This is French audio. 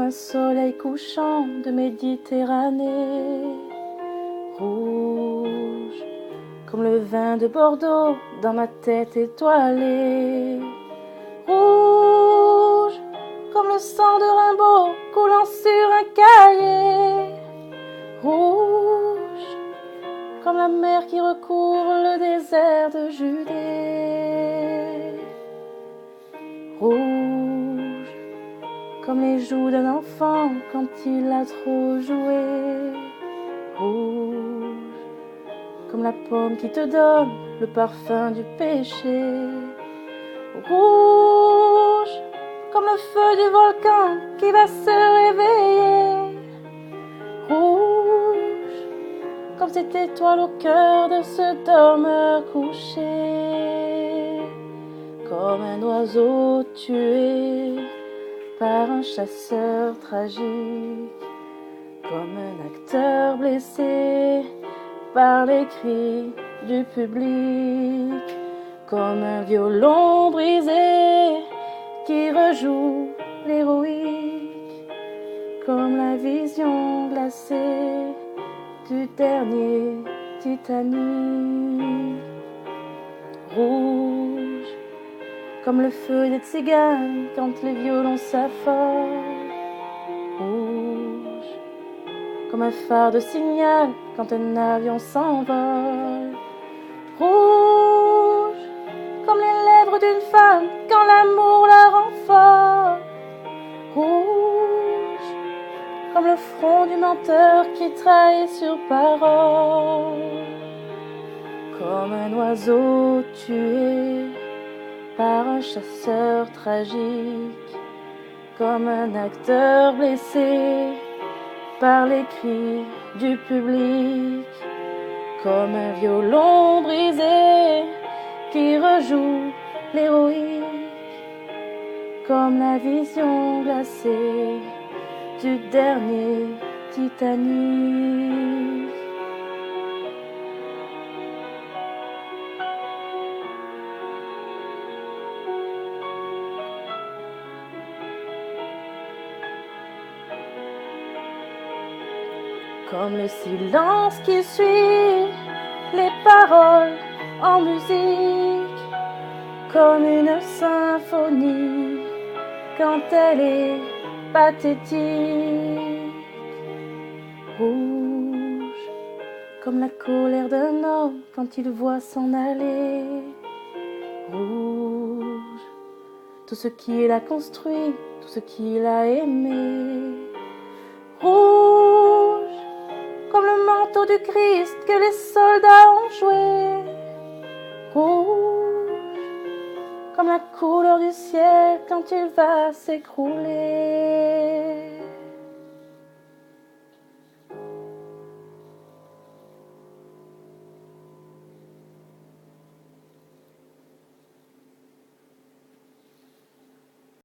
un soleil couchant de Méditerranée. Rouge, comme le vin de Bordeaux dans ma tête étoilée. Rouge, comme le sang de Rimbaud coulant sur un cahier. Rouge, comme la mer qui recouvre le désert de Judée. Rouge, comme les joues d'un enfant quand il a trop joué. Rouge, comme la pomme qui te donne le parfum du péché. Rouge, comme le feu du volcan qui va se réveiller. Rouge, comme cette étoile au cœur de ce dormeur couché. Comme un oiseau tué par un chasseur tragique. Comme un acteur blessé par les cris du public. Comme un violon brisé qui rejoue l'héroïque. Comme la vision glacée du dernier Titanic. Rouge, comme le feu des tziganes quand les violons s'affolent. Rouge, comme un phare de signal quand un avion s'envole. Rouge, comme les lèvres d'une femme quand l'amour la rend folle. Rouge, comme le front du menteur qui trahit sur parole. Comme un oiseau tué par un chasseur tragique. Comme un acteur blessé par les cris du public. Comme un violon brisé qui rejoue l'héroïque. Comme la vision glacée du dernier Titanic. Comme le silence qui suit les paroles en musique. Comme une symphonie quand elle est pathétique. Rouge, comme la colère d'un homme quand il voit s'en aller. Rouge, tout ce qu'il a construit, tout ce qu'il a aimé. Rouge, comme le manteau du Christ que les soldats ont joué. Rouge, comme la couleur du ciel quand il va s'écrouler.